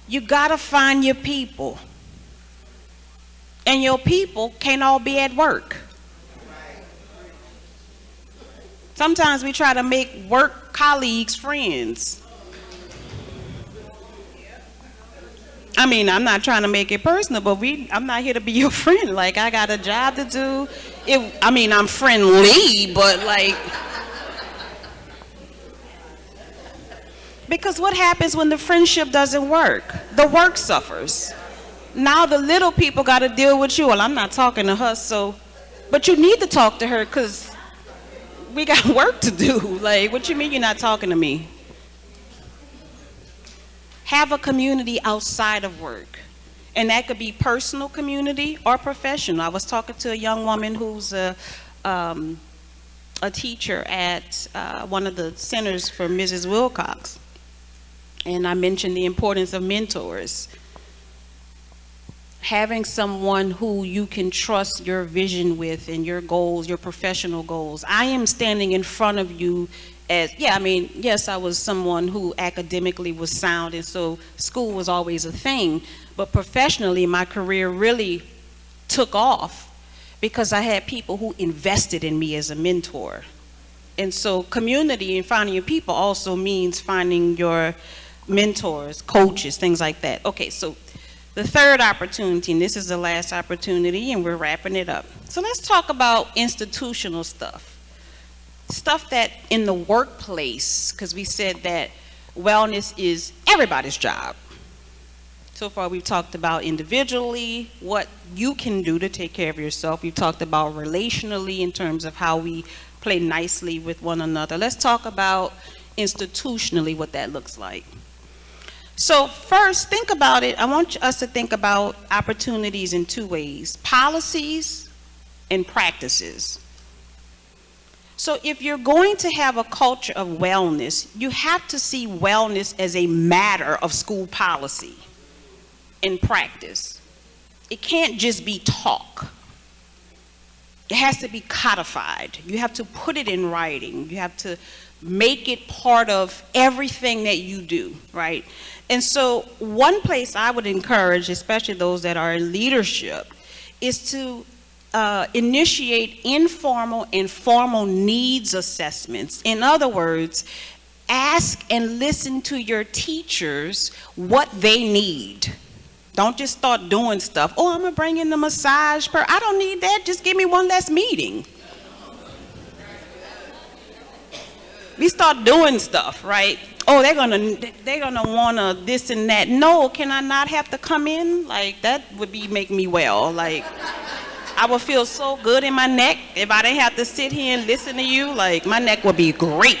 You gotta find your people. And your people can't all be at work. Sometimes we try to make work colleagues friends. I mean, I'm not trying to make it personal, but I'm not here to be your friend. Like, I got a job to do. I'm friendly, but like, because what happens when the friendship doesn't work? The work suffers. Now the little people got to deal with you. Well, I'm not talking to her, but you need to talk to her because we got work to do. Like, what you mean you're not talking to me? Have a community outside of work. And that could be personal community or professional. I was talking to a young woman who's a teacher at one of the centers for Mrs. Wilcox. And I mentioned the importance of mentors. Having someone who you can trust your vision with and your goals, your professional goals. I am standing in front of you as, yes, I was someone who academically was sound, and so school was always a thing. But professionally, my career really took off because I had people who invested in me as a mentor. And so community and finding your people also means finding your mentors, coaches, things like that. Okay, so the third opportunity, and this is the last opportunity, and we're wrapping it up. So let's talk about institutional stuff. Stuff that in the workplace, because we said that wellness is everybody's job. So far we've talked about individually, what you can do to take care of yourself. We've talked about relationally in terms of how we play nicely with one another. Let's talk about institutionally what that looks like. So first, think about it. I want us to think about opportunities in two ways: policies and practices. So if you're going to have a culture of wellness, you have to see wellness as a matter of school policy and practice. It can't just be talk. It has to be codified. You have to put it in writing. You have to make it part of everything that you do, right? And so one place I would encourage, especially those that are in leadership, is to initiate informal and formal needs assessments. In other words, ask and listen to your teachers what they need. Don't just start doing stuff. Oh, I'm gonna bring in the massage I don't need that. Just give me one less meeting. We start doing stuff, right? Oh, they're gonna wanna this and that. No, can I not have to come in? Like, that would make me well. Like, I would feel so good in my neck if I didn't have to sit here and listen to you. Like, my neck would be great.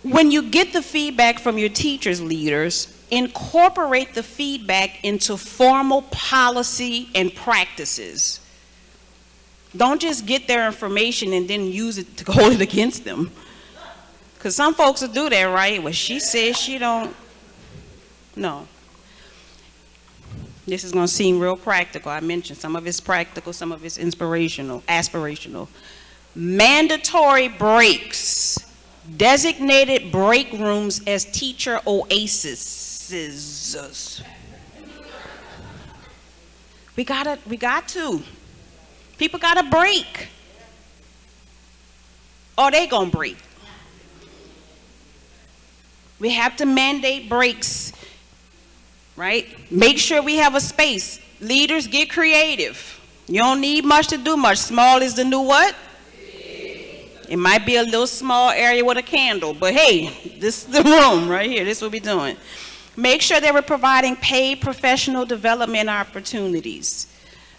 When you get the feedback from your teachers, leaders, incorporate the feedback into formal policy and practices. Don't just get their information and then use it to hold it against them. Because some folks will do that, right? Well, she says she don't. No. This is going to seem real practical. I mentioned some of it's practical, some of it's inspirational, aspirational. Mandatory breaks. Designated break rooms as teacher oases. We got to. People got to break. Or they gonna break. We have to mandate breaks, right? Make sure we have a space. Leaders, get creative. You don't need much to do much. Small is the new what? It might be a little small area with a candle, but hey, this is the room right here. This is what we're doing. Make sure that we're providing paid professional development opportunities.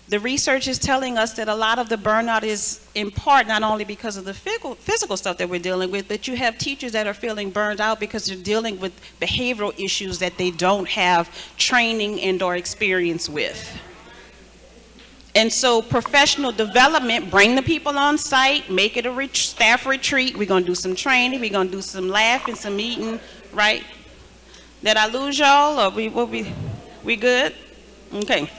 The research is telling us that a lot of the burnout is in part not only because of the physical stuff that we're dealing with, but you have teachers that are feeling burned out because they're dealing with behavioral issues that they don't have training and or experience with. And so professional development, bring the people on site, make it a staff retreat. We're going to do some training. We're going to do some laughing, some eating, right? Did I lose y'all, or we good? Okay.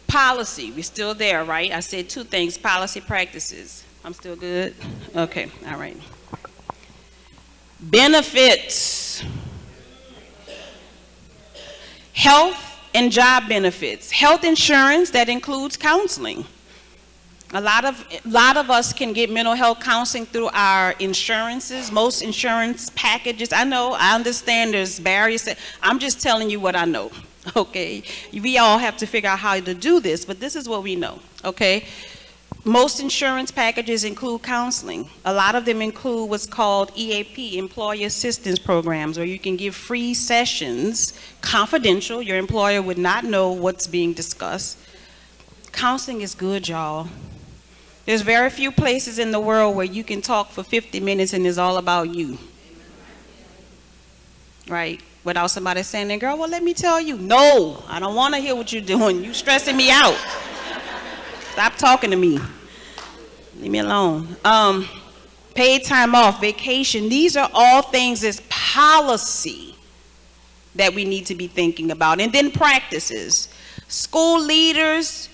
Policy, we're still there, right? I said two things, policy practices. I'm still good? Okay, all right. Benefits. Health and job benefits. Health insurance, that includes counseling. A lot of us can get mental health counseling through our insurances. Most insurance packages, I know, I understand there's barriers. I'm just telling you what I know, okay? We all have to figure out how to do this, but this is what we know, okay? Most insurance packages include counseling. A lot of them include what's called EAP, Employee Assistance Programs, where you can give free sessions, confidential. Your employer would not know what's being discussed. Counseling is good, y'all. There's very few places in the world where you can talk for 50 minutes and it's all about you. Right? Without somebody saying, girl, well, let me tell you. No, I don't want to hear what you're doing. You stressing me out. Stop talking to me. Leave me alone. Paid time off, vacation. These are all things as policy that we need to be thinking about. And then practices. School leaders,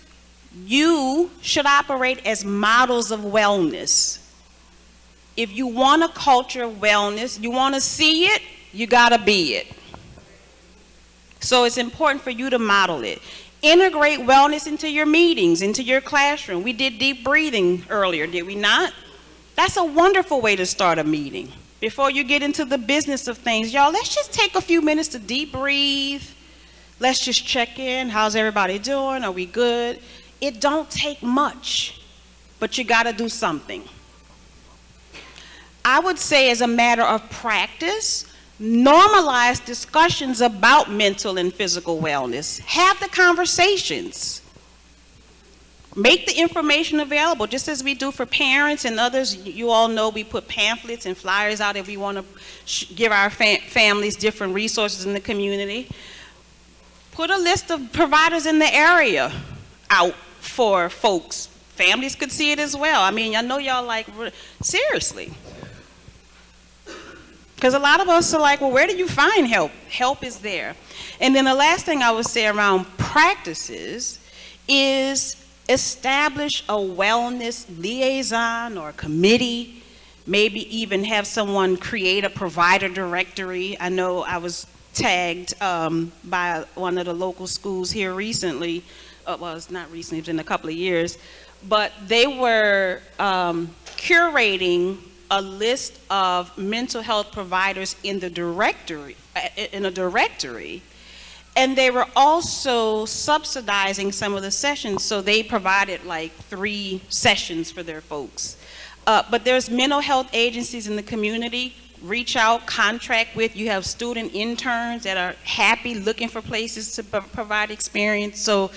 you should operate as models of wellness. If you want a culture of wellness, you want to see it, you got to be it. So it's important for you to model it. Integrate wellness into your meetings, into your classroom. We did deep breathing earlier, did we not? That's a wonderful way to start a meeting. Before you get into the business of things, y'all, let's just take a few minutes to deep breathe. Let's just check in. How's everybody doing? Are we good? It don't take much, but you got to do something. I would say, as a matter of practice, normalize discussions about mental and physical wellness. Have the conversations. Make the information available, just as we do for parents and others. You all know we put pamphlets and flyers out if we want to give our families different resources in the community. Put a list of providers in the area out for folks. Families could see it as well. I mean, I know y'all like, seriously. Because a lot of us are like, well, where do you find help? Help is there. And then the last thing I would say around practices is establish a wellness liaison or committee. Maybe even have someone create a provider directory. I know I was tagged by one of the local schools here recently. Well, it's not recently, it's been a couple of years. But they were curating a list of mental health providers in the directory, and they were also subsidizing some of the sessions, so they provided like 3 sessions for their folks. But there's mental health agencies in the community. Reach out, contract with. You have student interns that are happy looking for places to provide experience. So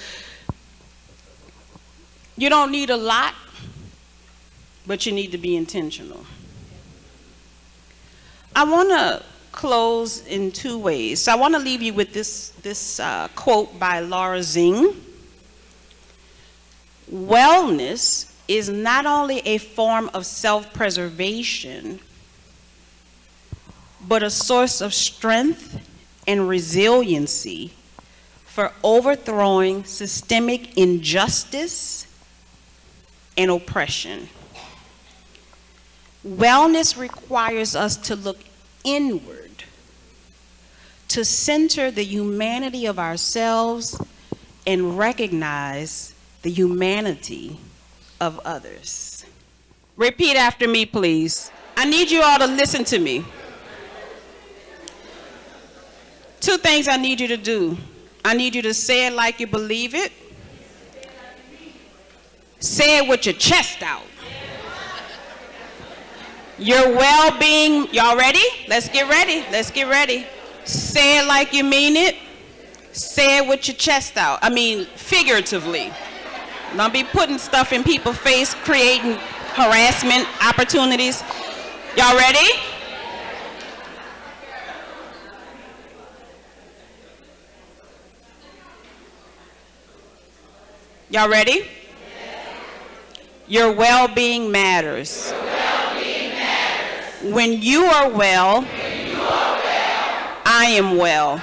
you don't need a lot, but you need to be intentional. I want to close in 2 ways. So I want to leave you with this quote by Laura Zing. Wellness is not only a form of self-preservation, but a source of strength and resiliency for overthrowing systemic injustice and oppression. Wellness requires us to look inward, to center the humanity of ourselves and recognize the humanity of others. Repeat after me, please. I need you all to listen to me. 2 things I need you to do. I need you to say it like you believe it. Say it with your chest out. Your well-being, y'all ready? Let's get ready. Let's get ready. Say it like you mean it. Say it with your chest out. I mean, figuratively. Don't be putting stuff in people's face, creating harassment opportunities. Y'all ready? Y'all ready? Your well-being matters. When you are well, I am well.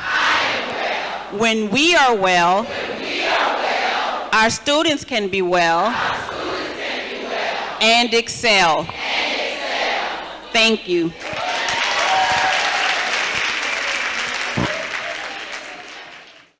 When we are well, our students can be well, and excel. Thank you.